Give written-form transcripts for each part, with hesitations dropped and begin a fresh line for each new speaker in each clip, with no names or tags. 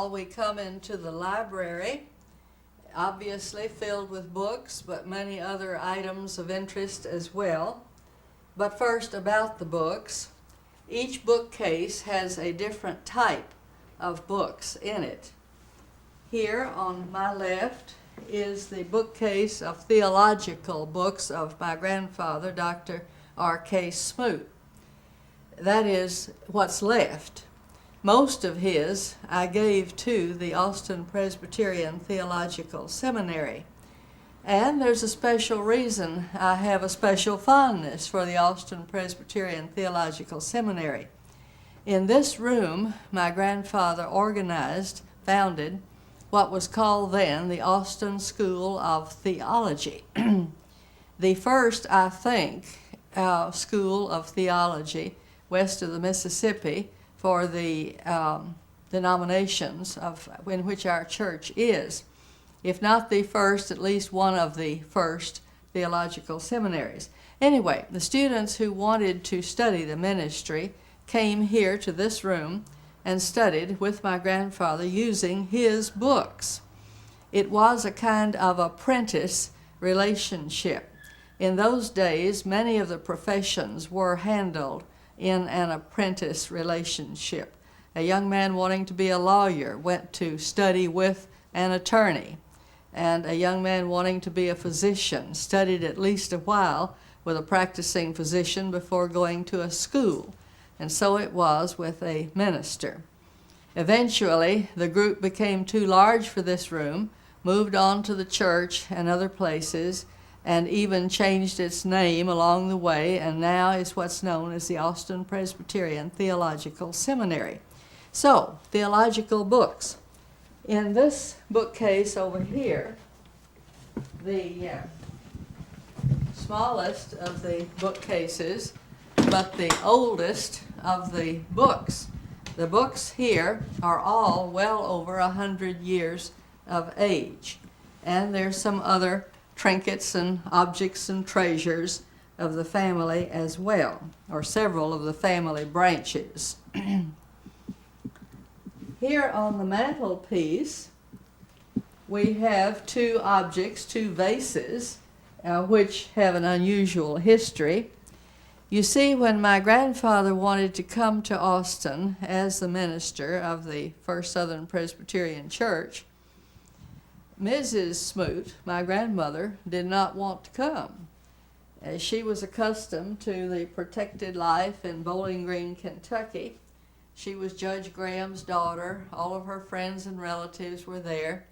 fall, we come into the library, obviously filled with books, but many other items of interest as well. But first, about the books. Each bookcase has a different type of books in it. Here on my left is the bookcase of theological books of my grandfather, Dr. R.K. Smoot. That is what's left. Most of his I gave to the Austin Presbyterian Theological Seminary. And there's a special reason I have a special fondness for the Austin Presbyterian Theological Seminary. In this room, my grandfather founded what was called then the Austin School of Theology. The first, I think, school of theology west of the Mississippi for the denominations in which our church is. If not the first, at least one of the first theological seminaries. Anyway, the students who wanted to study the ministry came here to this room and studied with my grandfather using his books. It was a kind of apprentice relationship. In those days, many of the professions were handled in an apprentice relationship. A young man wanting to be a lawyer went to study with an attorney, and a young man wanting to be a physician studied at least a while with a practicing physician before going to a school. And so it was with a minister. Eventually, the group became too large for this room, moved on to the church and other places, and even changed its name along the way, and now is what's known as the Austin Presbyterian Theological Seminary. So, theological books. In this bookcase over here, the smallest of the bookcases, but the oldest of the books. The books here are all well over 100 years of age. And there's some other trinkets and objects and treasures of the family as well, or several of the family branches. Here on the mantelpiece, we have two objects, two vases, which have an unusual history. You see, when my grandfather wanted to come to Austin as the minister of the First Southern Presbyterian Church, Mrs. Smoot, my grandmother, did not want to come, as she was accustomed to the protected life in Bowling Green, Kentucky. She was Judge Graham's daughter. All of her friends and relatives were there.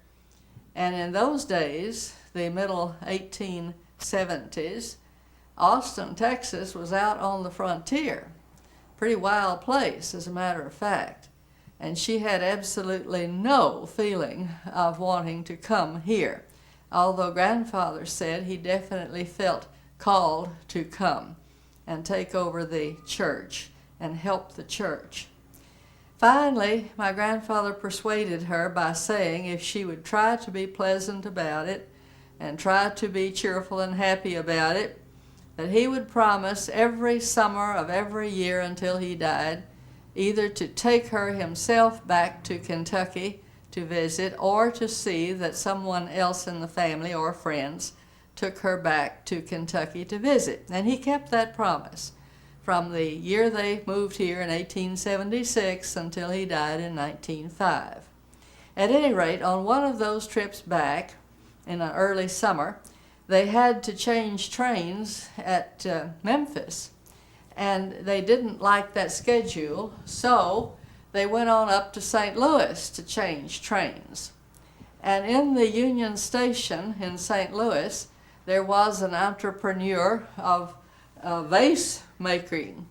And in those days, the middle 1870s, Austin, Texas was out on the frontier. Pretty wild place, as a matter of fact. And she had absolutely no feeling of wanting to come here, although grandfather said he definitely felt called to come and take over the church and help the church. Finally, my grandfather persuaded her by saying if she would try to be pleasant about it and try to be cheerful and happy about it, that he would promise every summer of every year until he died either to take her himself back to Kentucky to visit or to see that someone else in the family or friends took her back to Kentucky to visit. And he kept that promise from the year they moved here in 1876 until he died in 1905. At any rate, on one of those trips back in an early summer, they had to change trains at Memphis, and they didn't like that schedule, so they went on up to St. Louis to change trains. And in the Union Station in St. Louis, there was an entrepreneur of vase making,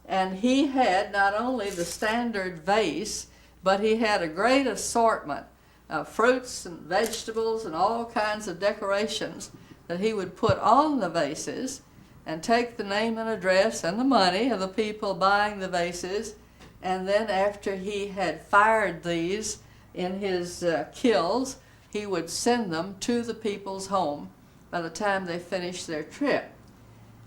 and he had not only the standard vase, but he had a great assortment of fruits and vegetables and all kinds of decorations that he would put on the vases and take the name and address and the money of the people buying the vases, and then after he had fired these in his kilns, he would send them to the people's home by the time they finished their trip.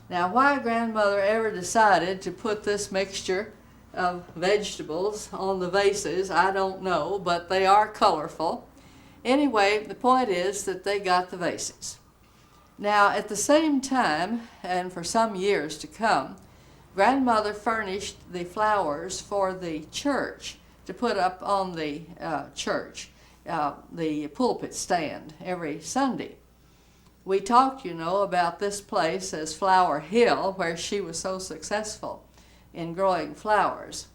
Now, why grandmother ever decided to put this mixture of vegetables on the vases. I don't know, but they are colorful. Anyway, the point is that they got the vases. Now, at the same time, and for some years to come, Grandmother furnished the flowers for the church to put up on the church, the pulpit stand every Sunday. We talked, about this place as Flower Hill, where she was so successful in growing flowers.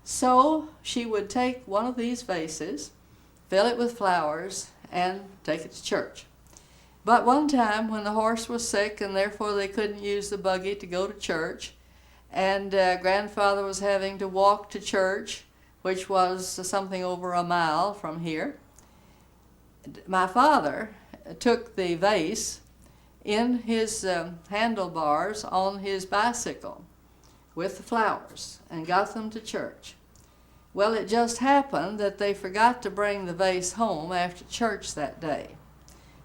So she would take one of these vases, fill it with flowers, and take it to church. But one time when the horse was sick and therefore they couldn't use the buggy to go to church, and Grandfather was having to walk to church, which was something over a mile from here, my father took the vase in his handlebars on his bicycle with the flowers and got them to church. Well, it just happened that they forgot to bring the vase home after church that day.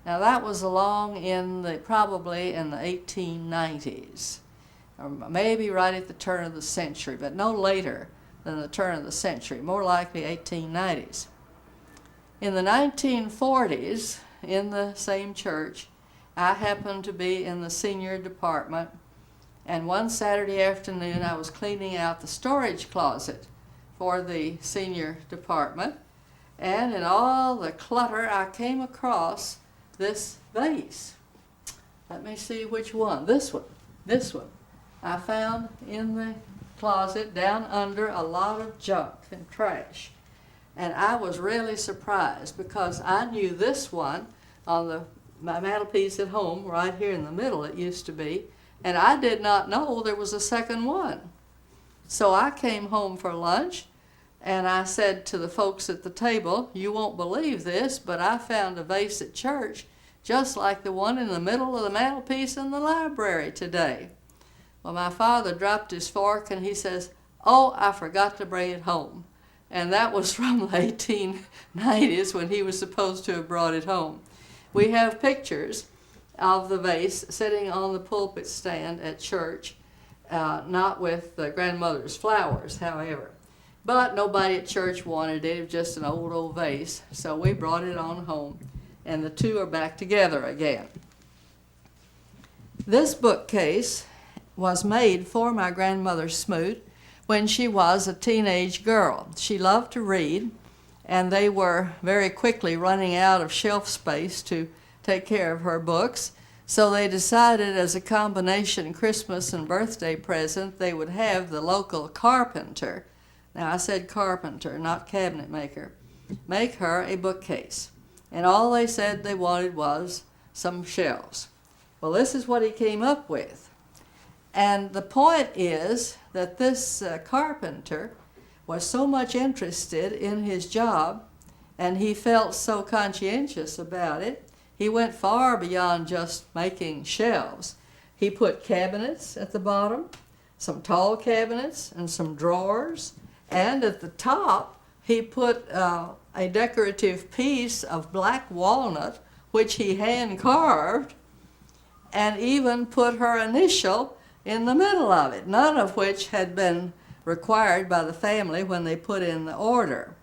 Now that was probably in the 1890s, or maybe right at the turn of the century, but no later than the turn of the century, more likely 1890s. In the 1940s, in the same church, I happened to be in the senior department, and one Saturday afternoon I was cleaning out the storage closet for the senior department, and in all the clutter I came across this vase. Let me see which one. This one. I found in the closet down under a lot of junk and trash. And I was really surprised because I knew this one on my mantelpiece at home, right here in the middle it used to be, and I did not know there was a second one. So I came home for lunch, and I said to the folks at the table, "You won't believe this, but I found a vase at church just like the one in the middle of the mantelpiece in the library today." Well, my father dropped his fork and he says, "Oh, I forgot to bring it home." And that was from the 1890s when he was supposed to have brought it home. We have pictures of the vase sitting on the pulpit stand at church, not with grandmother's flowers, however. But nobody at church wanted it. It was just an old vase. So we brought it on home, and the two are back together again. This bookcase was made for my grandmother Smoot when she was a teenage girl. She loved to read, and they were very quickly running out of shelf space to take care of her books. So they decided as a combination Christmas and birthday present, they would have the local carpenter, now I said carpenter, not cabinet maker, make her a bookcase. And all they said they wanted was some shelves. Well, this is what he came up with. And the point is that this carpenter was so much interested in his job, and he felt so conscientious about it, he went far beyond just making shelves. He put cabinets at the bottom, some tall cabinets and some drawers, and at the top he put a decorative piece of black walnut, which he hand carved, and even put her initial in the middle of it, none of which had been required by the family when they put in the order.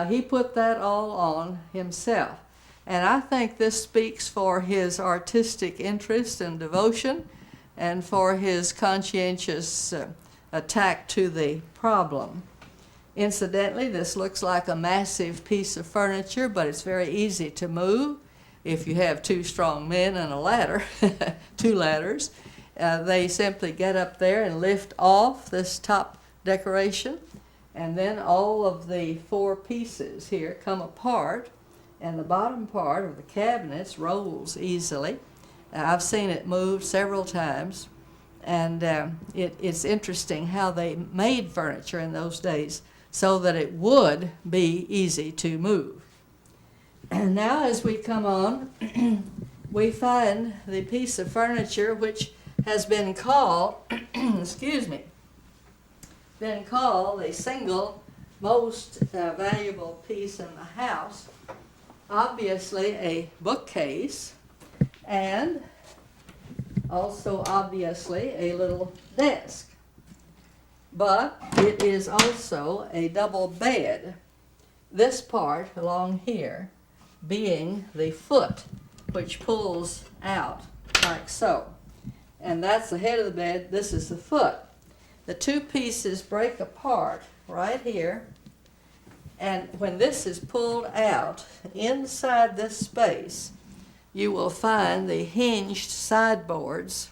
He put that all on himself. And I think this speaks for his artistic interest and devotion and for his conscientious attack to the problem. Incidentally, this looks like a massive piece of furniture, but it's very easy to move if you have two strong men and a ladder, two ladders. They simply get up there and lift off this top decoration, and then all of the four pieces here come apart, and the bottom part of the cabinets rolls easily. I've seen it moved several times, and it's interesting how they made furniture in those days so that it would be easy to move. And now as we come on, we find the piece of furniture which has been called, been called the single most valuable piece in the house. Obviously a bookcase, and also obviously a little desk. but it is also a double bed. This part along here being the foot, which pulls out like so. And that's the head of the bed, this is the foot. The two pieces break apart right here, and when this is pulled out, inside this space, you will find the hinged sideboards,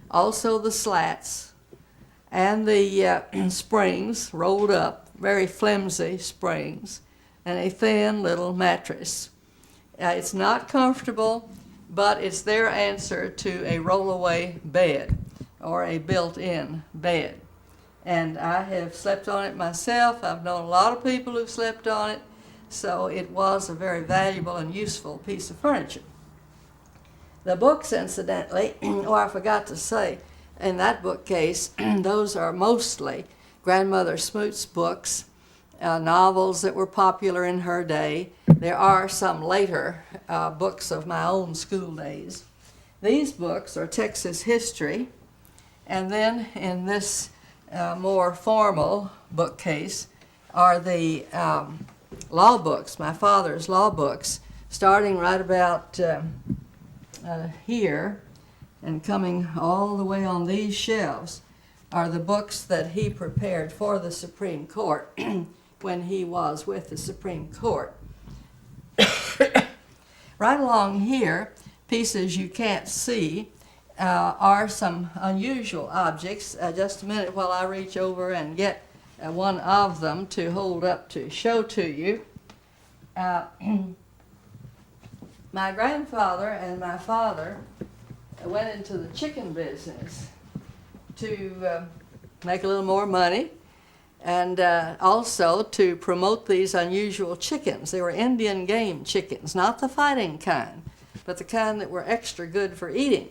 also the slats, and the springs rolled up, very flimsy springs, and a thin little mattress. It's not comfortable, but it's their answer to a roll-away bed or a built-in bed. And I have slept on it myself. I've known a lot of people who've slept on it, so it was a very valuable and useful piece of furniture. The books, incidentally, I forgot to say, in that bookcase, those are mostly Grandmother Smoot's books, novels that were popular in her day. There are some later books of my own school days. These books are Texas history, and then in this more formal bookcase are the law books, my father's law books, starting right about here and coming all the way on these shelves are the books that he prepared for the Supreme Court when he was with the Supreme Court. Right along here, pieces you can't see, are some unusual objects. Just a minute while I reach over and get one of them to hold up to show to you. My grandfather and my father went into the chicken business to make a little more money and also to promote these unusual chickens. They were Indian game chickens, not the fighting kind, but the kind that were extra good for eating.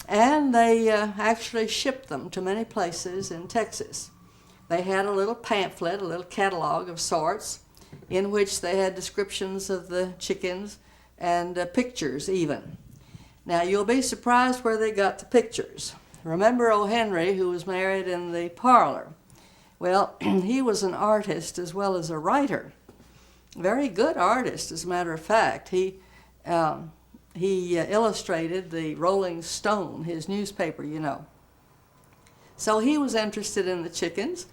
And they actually shipped them to many places in Texas. They had a little pamphlet, a little catalog of sorts, in which they had descriptions of the chickens and pictures even. Now you'll be surprised where they got the pictures. Remember O. Henry, who was married in the parlor? Well, he was an artist as well as a writer. Very good artist, as a matter of fact. He illustrated the Rolling Stone, his newspaper, you know. So he was interested in the chickens,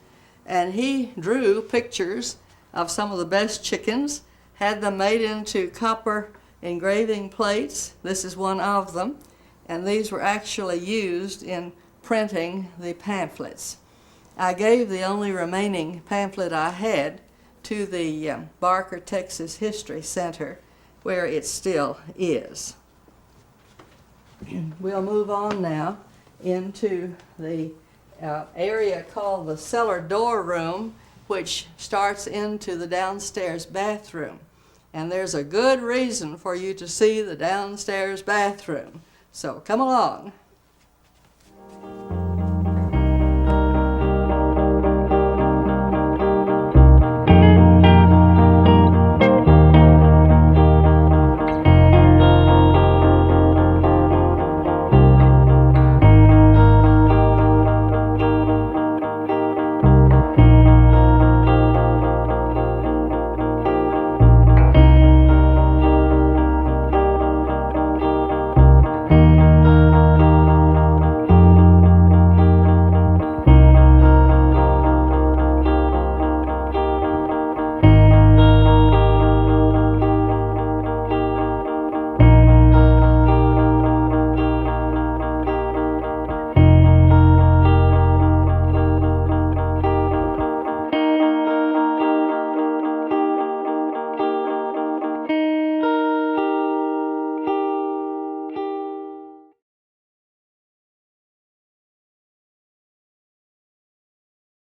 and he drew pictures of some of the best chickens, had them made into copper engraving plates. This is one of them, and these were actually used in printing the pamphlets. I gave the only remaining pamphlet I had to the Barker, Texas History Center, where it still is. We'll move on now into the area called the cellar door room, which starts into the downstairs bathroom. And there's a good reason for you to see the downstairs bathroom. So come along.